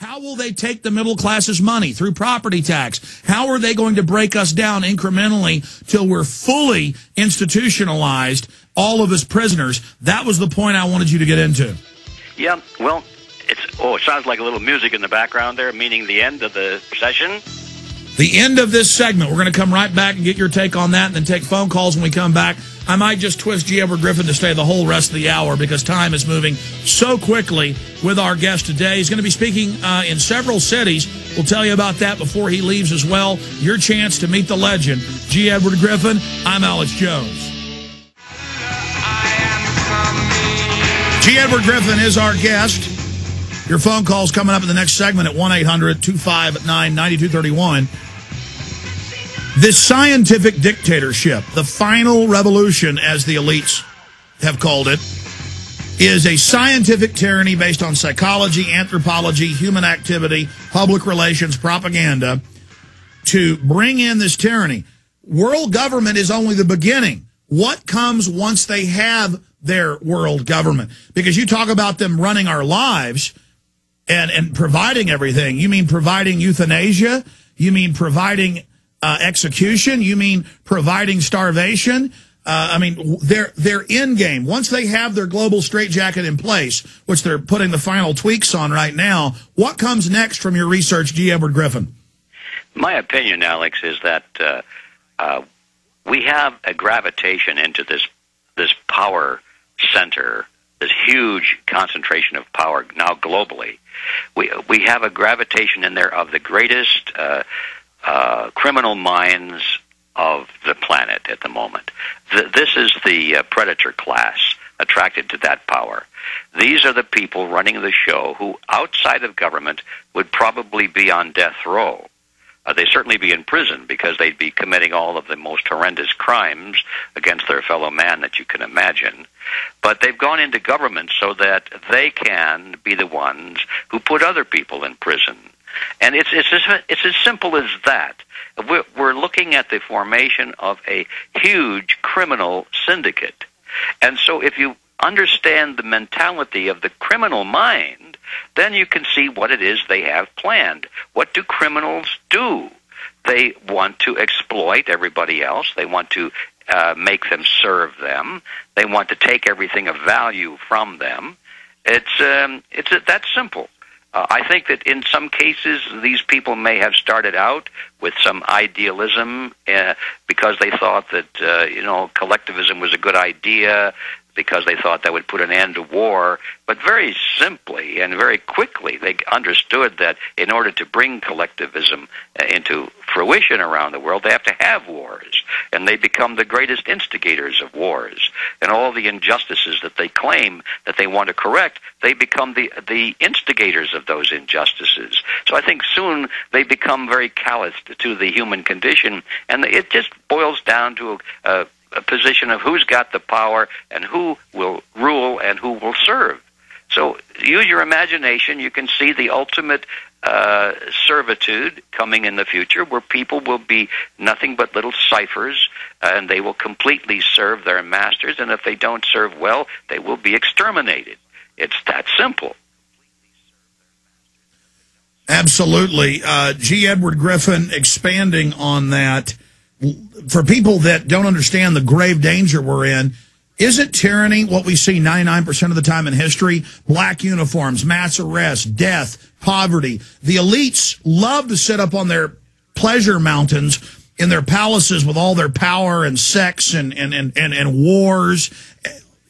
How will they take the middle class's money? Through property tax. How are they going to break us down incrementally till we're fully institutionalized, all of us prisoners? That was the point I wanted you to get into. Yeah, well, it sounds like a little music in the background there, meaning the end of the session. The end of this segment. We're going to come right back and get your take on that and then take phone calls when we come back. I might just twist G. Edward Griffin to stay the whole rest of the hour because time is moving so quickly with our guest today. He's going to be speaking in several cities. We'll tell you about that before he leaves as well. Your chance to meet the legend. G. Edward Griffin, I'm Alex Jones. G. Edward Griffin is our guest. Your phone call's coming up in the next segment at 1-800-259-9231. This scientific dictatorship, the final revolution, as the elites have called it, is a scientific tyranny based on psychology, anthropology, human activity, public relations, propaganda, to bring in this tyranny. World government is only the beginning. What comes once they have their world government? Because you talk about them running our lives and providing everything. You mean providing euthanasia? You mean providing execution? You mean providing starvation? I mean, their end game, once they have their global straitjacket in place, which they're putting the final tweaks on right now, what comes next from your research, G. Edward Griffin? My opinion, Alex, is that we have a gravitation into this power center, this huge concentration of power now globally. We have a gravitation in there of the greatest criminal minds of the planet at the moment. This is the predator class attracted to that power. These are the people running the show who, outside of government, would probably be on death row. They'd certainly be in prison because they'd be committing all of the most horrendous crimes against their fellow man that you can imagine. But they've gone into government so that they can be the ones who put other people in prison. And it's as simple as that. We're looking at the formation of a huge criminal syndicate. And so if you understand the mentality of the criminal mind, then you can see what it is they have planned. What do criminals do? They want to exploit everybody else. They want to make them serve them. They want to take everything of value from them. It's that simple. I think that in some cases these people may have started out with some idealism because they thought that collectivism was a good idea, because they thought that would put an end to war. But very simply and very quickly they understood that in order to bring collectivism into fruition around the world, they have to have wars. And they become the greatest instigators of wars. And all the injustices that they claim that they want to correct, they become the instigators of those injustices. So I think soon they become very calloused to the human condition, and it just boils down to a position of who's got the power and who will rule and who will serve. So use your imagination. You can see the ultimate servitude coming in the future, where people will be nothing but little ciphers, and they will completely serve their masters, and if they don't serve well, they will be exterminated. It's that simple. Absolutely. G. Edward Griffin, expanding on that, for people that don't understand the grave danger we're in, isn't tyranny what we see 99% of the time in history? Black uniforms, mass arrests, death, poverty. The elites love to sit up on their pleasure mountains in their palaces with all their power and sex and wars.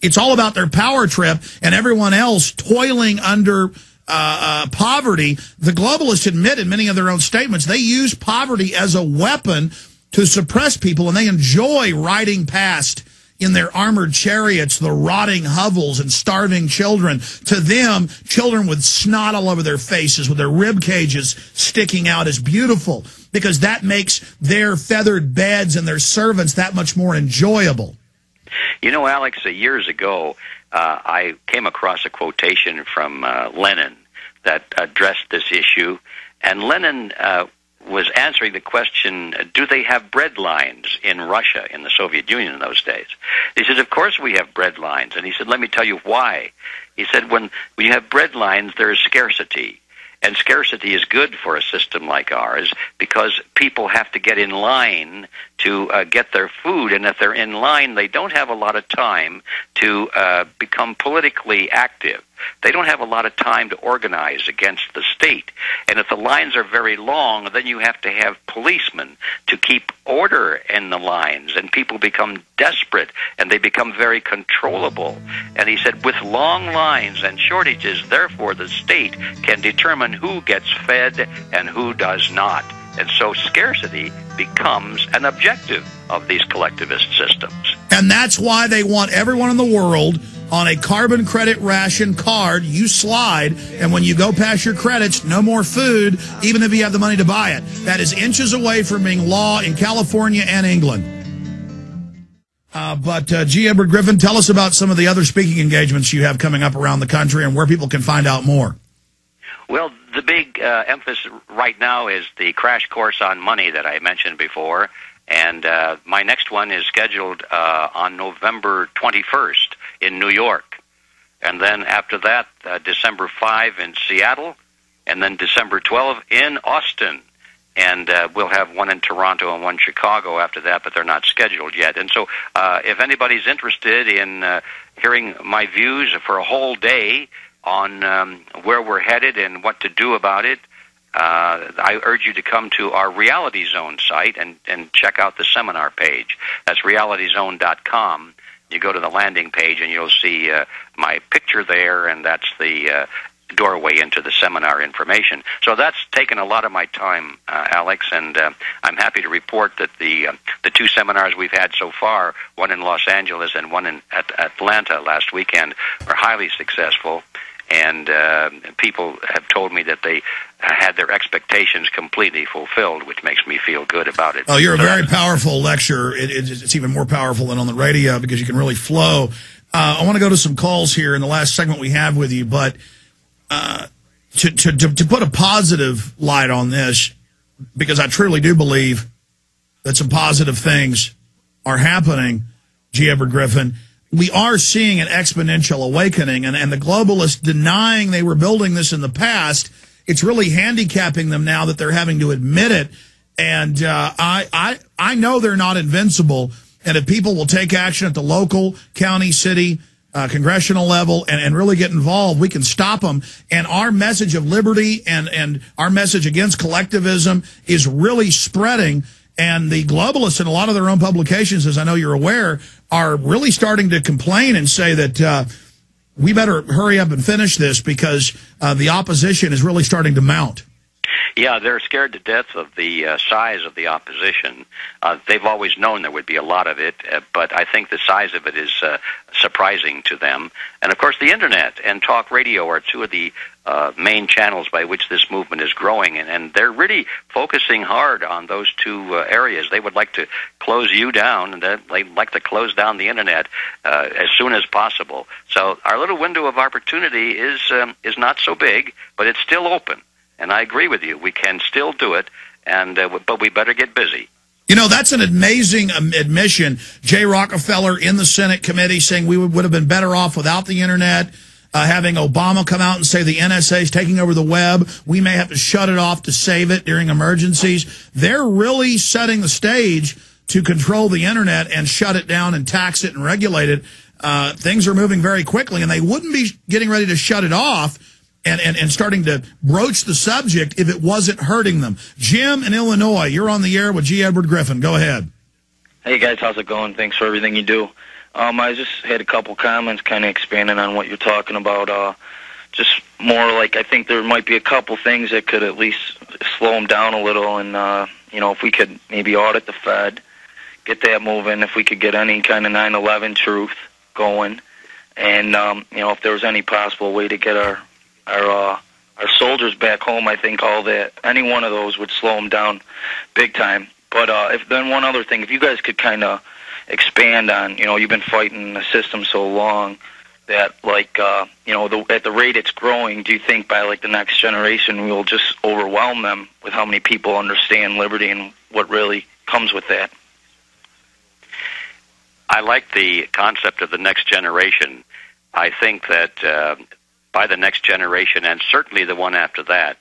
It's all about their power trip, and everyone else toiling under poverty. The globalists admit in many of their own statements they use poverty as a weapon to suppress people, and they enjoy riding past in their armored chariots the rotting hovels and starving children. To them, children with snot all over their faces, with their rib cages sticking out, is beautiful, because that makes their feathered beds and their servants that much more enjoyable. You know, Alex, years ago, I came across a quotation from Lenin that addressed this issue, and Lenin was answering the question, do they have bread lines in Russia, in the Soviet Union in those days? He said, of course we have bread lines. And he said, let me tell you why. He said, when you have bread lines, there is scarcity. And scarcity is good for a system like ours because people have to get in line to get their food, and if they're in line, they don't have a lot of time to become politically active. They don't have a lot of time to organize against the state. And if the lines are very long, then you have to have policemen to keep order in the lines, and people become desperate, and they become very controllable. And he said, with long lines and shortages, therefore the state can determine who gets fed and who does not. And so scarcity becomes an objective of these collectivist systems. And that's why they want everyone in the world on a carbon credit ration card. You slide, and when you go past your credits, no more food, even if you have the money to buy it. That is inches away from being law in California and England. But G. Edward Griffin, tell us about some of the other speaking engagements you have coming up around the country and where people can find out more. Well, the big emphasis right now is the crash course on money that I mentioned before, and my next one is scheduled on November 21st in New York, and then after that, December 5 in Seattle, and then December 12 in Austin, and we'll have one in Toronto and one in Chicago after that, but they're not scheduled yet. And so if anybody's interested in hearing my views for a whole day on where we're headed and what to do about it, I urge you to come to our Reality Zone site and check out the seminar page. That's realityzone.com. You go to the landing page and you'll see my picture there, and that's the doorway into the seminar information. So that's taken a lot of my time, Alex, and I'm happy to report that the two seminars we've had so far, one in Los Angeles and one in Atlanta last weekend, are highly successful. And people have told me that they had their expectations completely fulfilled, which makes me feel good about it. Oh, you're a very powerful lecturer. It's even more powerful than on the radio because you can really flow. I want to go to some calls here in the last segment we have with you, but to put a positive light on this, because I truly do believe that some positive things are happening, G. Edward Griffin, we are seeing an exponential awakening, and the globalists denying they were building this in the past, it's really handicapping them now that they're having to admit it. And I know they're not invincible, and if people will take action at the local, county, city, congressional level and really get involved, we can stop them. And our message of liberty and our message against collectivism is really spreading. And the globalists in a lot of their own publications, as I know you're aware, are really starting to complain and say that we better hurry up and finish this because the opposition is really starting to mount. Yeah, they're scared to death of the size of the opposition. They've always known there would be a lot of it, but I think the size of it is surprising to them. And, of course, the Internet and talk radio are two of the main channels by which this movement is growing, and they're really focusing hard on those two areas. They would like to close you down, and they'd like to close down the Internet as soon as possible. So our little window of opportunity is not so big, but it's still open. And I agree with you. We can still do it, but we better get busy. You know, that's an amazing admission. Jay Rockefeller in the Senate committee saying we would have been better off without the Internet, having Obama come out and say the NSA is taking over the web. We may have to shut it off to save it during emergencies. They're really setting the stage to control the Internet and shut it down and tax it and regulate it. Things are moving very quickly, and they wouldn't be getting ready to shut it off and starting to broach the subject if it wasn't hurting them. Jim in Illinois, you're on the air with G. Edward Griffin. Go ahead. Hey, guys. How's it going? Thanks for everything you do. I just had a couple comments kind of expanding on what you're talking about. Just more like I think there might be a couple things that could at least slow them down a little. And, if we could maybe audit the Fed, get that moving, if we could get any kind of 9/11 truth going. And, if there was any possible way to get our soldiers back home, I think any one of those would slow them down big time. But then one other thing, if you guys could kind of expand on, you've been fighting the system so long that, at the rate it's growing, do you think by, the next generation we'll just overwhelm them with how many people understand liberty and what really comes with that? I like the concept of the next generation. I think that by the next generation, and certainly the one after that,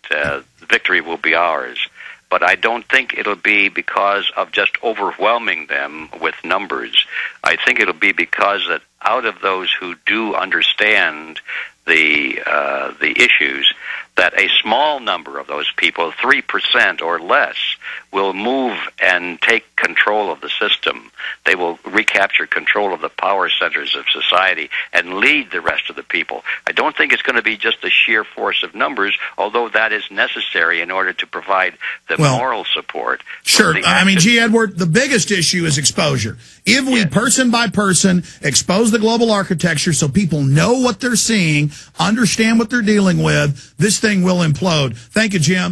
victory will be ours. But I don't think it'll be because of just overwhelming them with numbers. I think it'll be because that out of those who do understand the issues, that a small number of those people, 3% or less, will move and take control of the system. They will recapture control of the power centers of society and lead the rest of the people. I don't think it's going to be just the sheer force of numbers, although that is necessary in order to provide the moral support. Sure. I mean, G. Edward, the biggest issue is exposure. If we, person by person, expose the global architecture so people know what they're seeing, understand what they're dealing with, this thing will implode. Thank you, Jim.